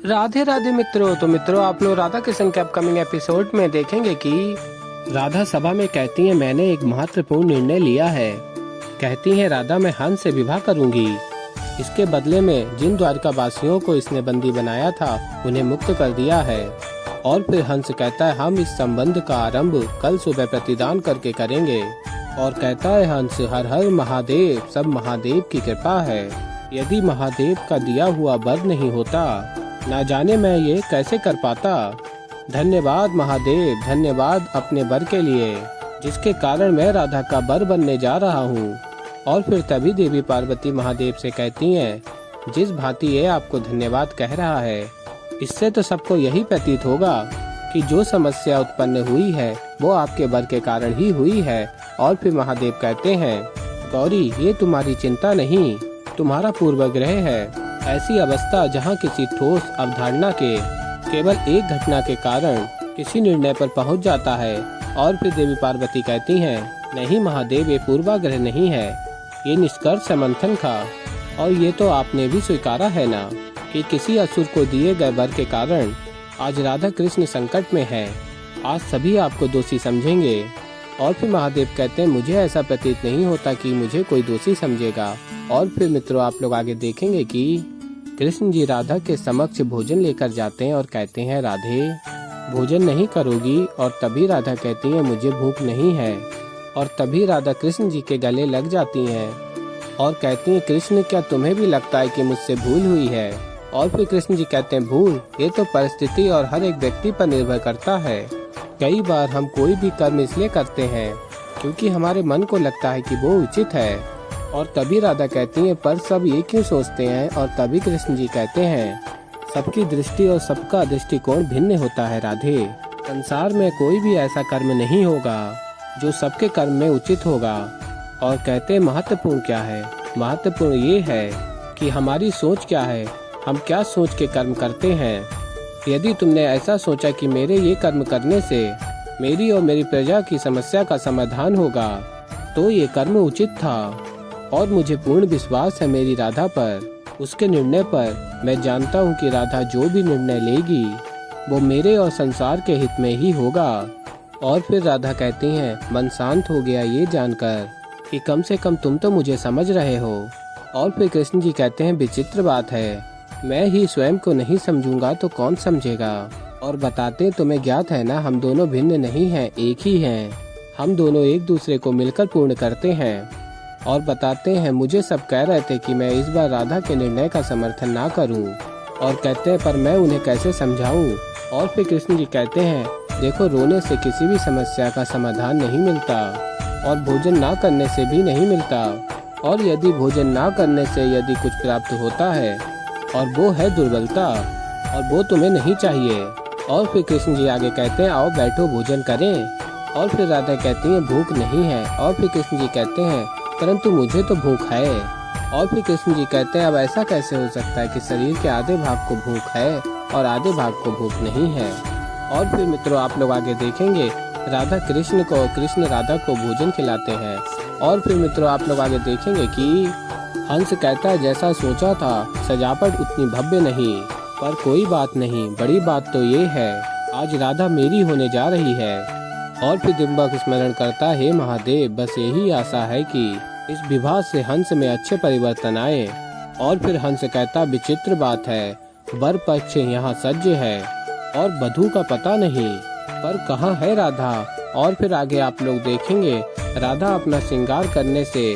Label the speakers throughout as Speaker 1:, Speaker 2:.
Speaker 1: राधे राधे मित्रों। तो मित्रों, आप लोग राधा कृष्ण के अपकमिंग एपिसोड में देखेंगे कि राधा सभा में कहती है, मैंने एक महत्वपूर्ण निर्णय लिया है। कहती है राधा, मैं हंस से विवाह करूंगी। इसके बदले में जिन द्वारका वासियों को इसने बंदी बनाया था उन्हें मुक्त कर दिया है। और फिर हंस कहता है, हम इस संबंध का आरंभ कल सुबह प्रतिदान करके करेंगे। और कहता है हंस, हर हर महादेव, सब महादेव की कृपा है। यदि महादेव का दिया हुआ वर नहीं होता, ना जाने मैं ये कैसे कर पाता। धन्यवाद महादेव, धन्यवाद अपने वर के लिए, जिसके कारण मैं राधा का वर बनने जा रहा हूँ। और फिर तभी देवी पार्वती महादेव से कहती हैं, जिस भांति ये आपको धन्यवाद कह रहा है, इससे तो सबको यही प्रतीत होगा कि जो समस्या उत्पन्न हुई है वो आपके वर के कारण ही हुई है। और फिर महादेव कहते हैं, गौरी, ये तुम्हारी चिंता नहीं, तुम्हारा पूर्वग्रह है। ऐसी अवस्था जहाँ किसी ठोस अवधारणा के केवल एक घटना के कारण किसी निर्णय पर पहुँच जाता है। और फिर देवी पार्वती कहती हैं, नहीं महादेव, ये पूर्वाग्रह नहीं है, ये निष्कर्ष है मंथन का। और ये तो आपने भी स्वीकारा है ना कि किसी असुर को दिए गए वर के कारण आज राधा कृष्ण संकट में है। आज सभी आपको दोषी समझेंगे। और फिर महादेव कहते हैं, मुझे ऐसा प्रतीत नहीं होता कि मुझे कोई दोषी समझेगा। और फिर मित्रों, आप लोग आगे देखेंगे कि कृष्ण जी राधा के समक्ष भोजन लेकर जाते हैं और कहते हैं, राधे भोजन नहीं करोगी? और तभी राधा कहती है, मुझे भूख नहीं है। और तभी राधा कृष्ण जी के गले लग जाती हैं और कहती हैं, कृष्ण, क्या तुम्हें भी लगता है कि मुझसे भूल हुई है? और फिर कृष्ण जी कहते हैं, भूल ये तो परिस्थिति और हर एक व्यक्ति पर निर्भर करता है। कई बार हम कोई भी कर्म इसलिए करते हैं क्योंकि हमारे मन को लगता है कि वो उचित है। और तभी राधा कहती है, पर सब ये क्यों सोचते हैं? और तभी कृष्ण जी कहते हैं, सबकी दृष्टि और सबका दृष्टिकोण भिन्न होता है राधे। संसार में कोई भी ऐसा कर्म नहीं होगा जो सबके कर्म में उचित होगा। और कहते हैं, महत्वपूर्ण क्या है? महत्वपूर्ण ये है कि हमारी सोच क्या है, हम क्या सोच के कर्म करते हैं। यदि तुमने ऐसा सोचा कि मेरे ये कर्म करने से मेरी और मेरी प्रजा की समस्या का समाधान होगा, तो ये कर्म उचित था। और मुझे पूर्ण विश्वास है मेरी राधा पर, उसके निर्णय पर। मैं जानता हूँ कि राधा जो भी निर्णय लेगी वो मेरे और संसार के हित में ही होगा। और फिर राधा कहती हैं, मन शांत हो गया ये जानकर कि कम से कम तुम तो मुझे समझ रहे हो। और फिर कृष्ण जी कहते हैं, विचित्र बात है, मैं ही स्वयं को नहीं समझूंगा तो कौन समझेगा? और बताते, तुम्हें ज्ञात है ना, हम दोनों भिन्न नहीं हैं, एक ही हैं। हम दोनों एक दूसरे को मिलकर पूर्ण करते हैं। और बताते हैं, मुझे सब कह रहे थे कि मैं इस बार राधा के निर्णय का समर्थन ना करूं। और कहते हैं, पर मैं उन्हें कैसे समझाऊं? और फिर कृष्ण जी कहते हैं, देखो, रोने से किसी भी समस्या का समाधान नहीं मिलता और भोजन ना करने से भी नहीं मिलता। और यदि भोजन ना करने से यदि कुछ प्राप्त होता है और वो है दुर्बलता, और वो तुम्हें नहीं चाहिए। और फिर कृष्ण जी आगे कहते हैं, आओ बैठो भोजन करें। और फिर राधा कहती है, भूख नहीं है। और फिर कृष्ण जी कहते हैं, परंतु मुझे तो भूख है। और फिर कृष्ण जी कहते हैं, अब ऐसा कैसे हो सकता है कि शरीर के आधे भाग को भूख है और आधे भाग को भूख नहीं है। और फिर मित्रों, आप लोग आगे देखेंगे, राधा कृष्ण को, कृष्ण राधा को भोजन खिलाते हैं। और फिर मित्रों, आप लोग आगे देखेंगे कि हंस कहता है, जैसा सोचा था सजावट उतनी भव्य नहीं, पर कोई बात नहीं, बड़ी बात तो ये है, आज राधा मेरी होने जा रही है। और फिर डिंबक स्मरण करता है, हे महादेव, बस यही आशा है कि इस विवाह से हंस में अच्छे परिवर्तन आए। और फिर हंस कहता, विचित्र बात है, वर पक्ष यहाँ सज्ज है और वधू का पता नहीं, पर कहाँ है राधा? और फिर आगे आप लोग देखेंगे, राधा अपना श्रृंगार करने से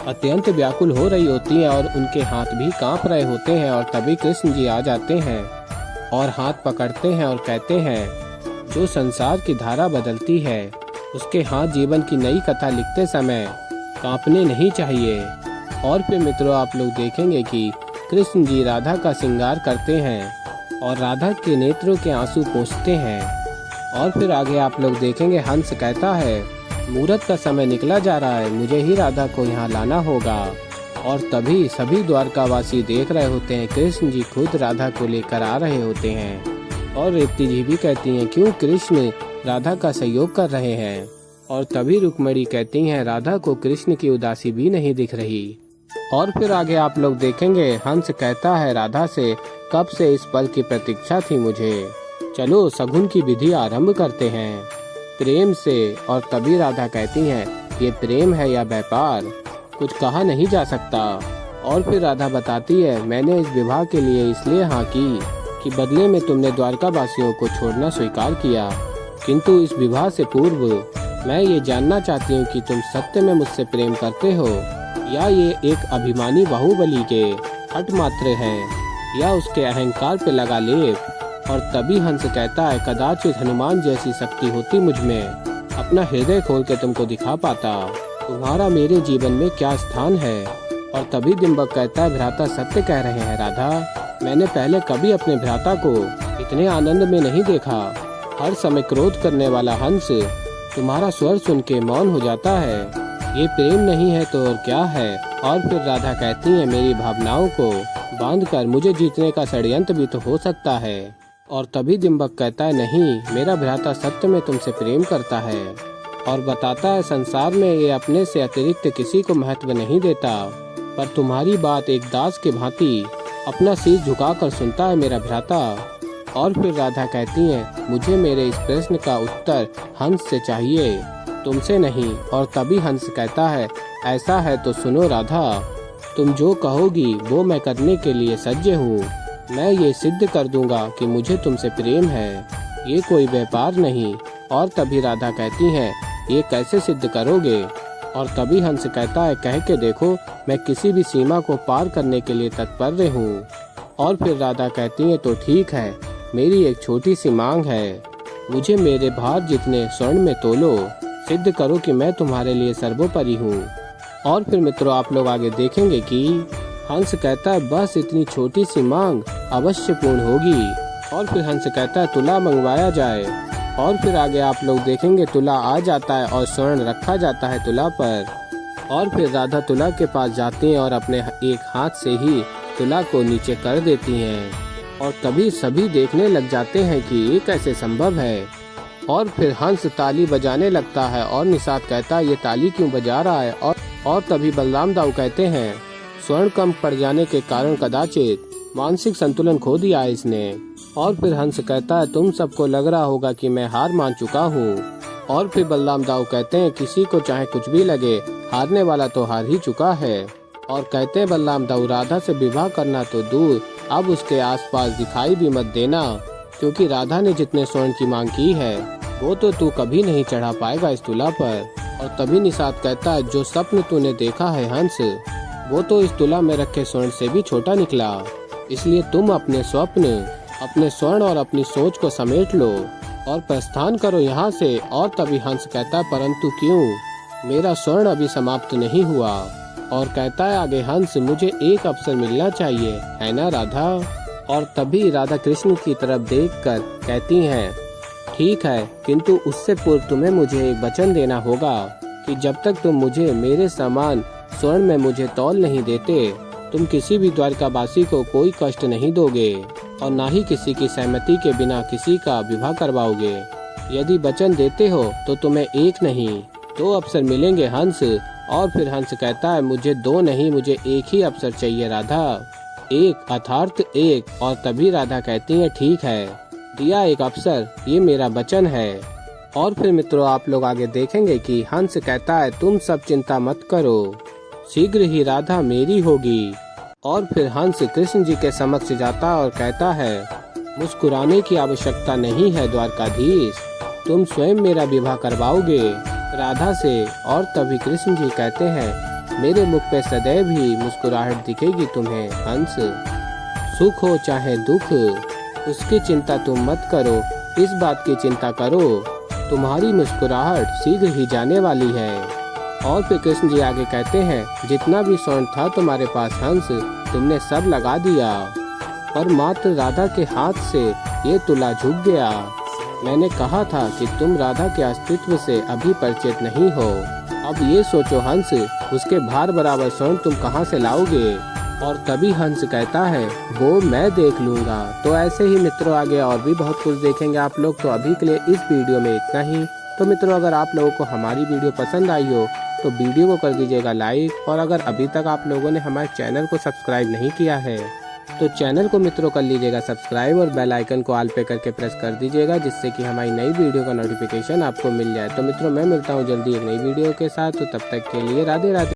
Speaker 1: अत्यंत व्याकुल हो रही होती हैं और उनके हाथ भी कांप रहे होते हैं। और तभी कृष्ण जी आ जाते हैं और हाथ पकड़ते हैं और कहते हैं, जो संसार की धारा बदलती है उसके हाथ जीवन की नई कथा लिखते समय कांपने नहीं चाहिए। और फिर मित्रों, आप लोग देखेंगे कि कृष्ण जी राधा का श्रृंगार करते हैं और राधा के नेत्रों के आंसू पोंछते हैं। और फिर आगे आप लोग देखेंगे, हंस कहता है, मुहूर्त का समय निकला जा रहा है, मुझे ही राधा को यहाँ लाना होगा। और तभी सभी द्वारकावासी देख रहे होते हैं, कृष्ण जी खुद राधा को लेकर आ रहे होते हैं। और रेवती जी भी कहती हैं, क्यों कृष्ण राधा का सहयोग कर रहे हैं? और तभी रुक्मिणी कहती हैं, राधा को कृष्ण की उदासी भी नहीं दिख रही। और फिर आगे आप लोग देखेंगे, हंस कहता है राधा से, कब से इस पल की प्रतीक्षा थी मुझे। चलो शगुन की विधि आरंभ करते हैं प्रेम से। और तभी राधा कहती हैं, ये प्रेम है या व्यापार, कुछ कहा नहीं जा सकता। और फिर राधा बताती है, मैंने इस विवाह के लिए इसलिए हाँ की कि बदले में तुमने द्वारका वासियों को छोड़ना स्वीकार किया। किंतु इस विवाह से पूर्व मैं ये जानना चाहती हूँ कि तुम सत्य में मुझसे प्रेम करते हो या ये एक अभिमानी बाहुबली के हट मात्र है या उसके अहंकार पे लगा लेप। और तभी हंस कहता है, कदाचित हनुमान जैसी शक्ति होती मुझ में, अपना हृदय खोल के तुमको दिखा पाता, तुम्हारा मेरे जीवन में क्या स्थान है। और तभी डिंबक कहता है, भ्राता सत्य कह रहे हैं राधा, मैंने पहले कभी अपने भ्राता को इतने आनंद में नहीं देखा। हर समय क्रोध करने वाला हंस तुम्हारा स्वर सुन के मौन हो जाता है। ये प्रेम नहीं है तो और क्या है। और फिर राधा कहती है, मेरी भावनाओं को बांधकर मुझे जीतने का षड्यंत्र भी तो हो सकता है। और तभी डिंबक कहता है, नहीं, मेरा भ्राता सत्य में तुमसे प्रेम करता है और बताता है, संसार में ये अपने से अतिरिक्त किसी को महत्व नहीं देता, पर तुम्हारी बात एक दास के भांति अपना सिर झुकाकर सुनता है मेरा भ्राता। और फिर राधा कहती है, मुझे मेरे इस प्रश्न का उत्तर हंस से चाहिए, तुमसे नहीं। और तभी हंस कहता है, ऐसा है तो सुनो राधा, तुम जो कहोगी वो मैं करने के लिए सज्ज हूँ। मैं ये सिद्ध कर दूंगा कि मुझे तुमसे प्रेम है, ये कोई व्यापार नहीं। और तभी राधा कहती है, ये कैसे सिद्ध करोगे। और तभी हंस कहता है, कह के देखो, मैं किसी भी सीमा को पार करने के लिए तत्पर हूँ। और फिर राधा कहती है, तो ठीक है, मेरी एक छोटी सी मांग है, मुझे मेरे भार जितने स्वर्ण में तोलो, सिद्ध करो कि मैं तुम्हारे लिए सर्वोपरि हूँ। और फिर मित्रों आप लोग आगे देखेंगे कि हंस कहता है, बस इतनी छोटी सी मांग अवश्य पूर्ण होगी। और फिर हंस कहता है, तुला मंगवाया जाए। और फिर आगे आप लोग देखेंगे तुला आ जाता है और स्वर्ण रखा जाता है तुला पर। और फिर राधा तुला के पास जाती हैं और अपने एक हाथ से ही तुला को नीचे कर देती हैं। और तभी सभी देखने लग जाते हैं कि ये कैसे संभव है। और फिर हंस ताली बजाने लगता है और निषाद कहता है, ये ताली क्यों बजा रहा है। और तभी बलराम दाऊ कहते हैं, स्वर्ण कम पड़ जाने के कारण कदाचित मानसिक संतुलन खो दिया है इसने। और फिर हंस कहता है, तुम सबको लग रहा होगा कि मैं हार मान चुका हूँ। और फिर बलराम दाऊ कहते हैं, किसी को चाहे कुछ भी लगे, हारने वाला तो हार ही चुका है। और कहते हैं बलराम दाऊ, राधा से विवाह करना तो दूर, अब उसके आसपास दिखाई भी मत देना, क्योंकि राधा ने जितने स्वर्ण की मांग की है वो तो तू कभी नहीं चढ़ा पाएगा इस तुला पर। और तभी निषाद कहता है, जो स्वप्न तूने देखा है हंस, वो तो इस तुला में रखे स्वर्ण से भी छोटा निकला, इसलिए तुम अपने स्वप्न, अपने स्वर्ण और अपनी सोच को समेट लो और प्रस्थान करो यहाँ से। और तभी हंस कहता है, परंतु क्यों, मेरा स्वर्ण अभी समाप्त नहीं हुआ। और कहता है आगे हंस, मुझे एक अवसर मिलना चाहिए, है ना राधा। और तभी राधा कृष्ण की तरफ देखकर कहती हैं, ठीक है, किंतु उससे पूर्व तुम्हें मुझे एक वचन देना होगा कि जब तक तुम मुझे मेरे समान स्वर्ण में मुझे तौल नहीं देते, तुम किसी भी द्वारकावासी को कोई कष्ट नहीं दोगे और ना ही किसी की सहमति के बिना किसी का विवाह करवाओगे। यदि वचन देते हो तो तुम्हें एक नहीं 2 अवसर मिलेंगे हंस। और फिर हंस कहता है, मुझे 2 नहीं, मुझे एक ही अवसर चाहिए राधा, एक अर्थात एक। और तभी राधा कहती है, ठीक है, दिया एक अवसर, ये मेरा वचन है। और फिर मित्रों आप लोग आगे देखेंगे कि हंस कहता है, तुम सब चिंता मत करो, शीघ्र ही राधा मेरी होगी। और फिर हंस कृष्ण जी के समक्ष जाता और कहता है, मुस्कुराने की आवश्यकता नहीं है द्वारकाधीश, तुम स्वयं मेरा विवाह करवाओगे राधा से। और तभी कृष्ण जी कहते हैं, मेरे मुख पे सदैव ही मुस्कुराहट दिखेगी तुम्हें हंस, सुख हो चाहे दुख, उसकी चिंता तुम मत करो, इस बात की चिंता करो, तुम्हारी मुस्कुराहट शीघ्र ही जाने वाली है। और फिर कृष्ण जी आगे कहते हैं, जितना भी स्वर्ण था तुम्हारे पास हंस, तुमने सब लगा दिया, पर मात्र राधा के हाथ से ये तुला झुक गया। मैंने कहा था कि तुम राधा के अस्तित्व से अभी परिचित नहीं हो। अब ये सोचो हंस, उसके भार बराबर स्वर्ण तुम कहाँ से लाओगे। और तभी हंस कहता है, वो मैं देख लूँगा। तो ऐसे ही मित्रों आगे और भी बहुत कुछ देखेंगे आप लोग। तो अभी के लिए इस वीडियो में इतना ही। तो मित्रों अगर आप लोगों को हमारी वीडियो पसंद आई हो तो वीडियो को कर दीजिएगा लाइक, और अगर अभी तक आप लोगों ने हमारे चैनल को सब्सक्राइब नहीं किया है तो चैनल को मित्रों कर लीजिएगा सब्सक्राइब और बेल आइकन को ऑल पे करके प्रेस कर दीजिएगा, जिससे कि हमारी नई वीडियो का नोटिफिकेशन आपको मिल जाए। तो मित्रों मैं मिलता हूँ जल्दी एक नई वीडियो के साथ, तो तब तक के लिए राधे राधे।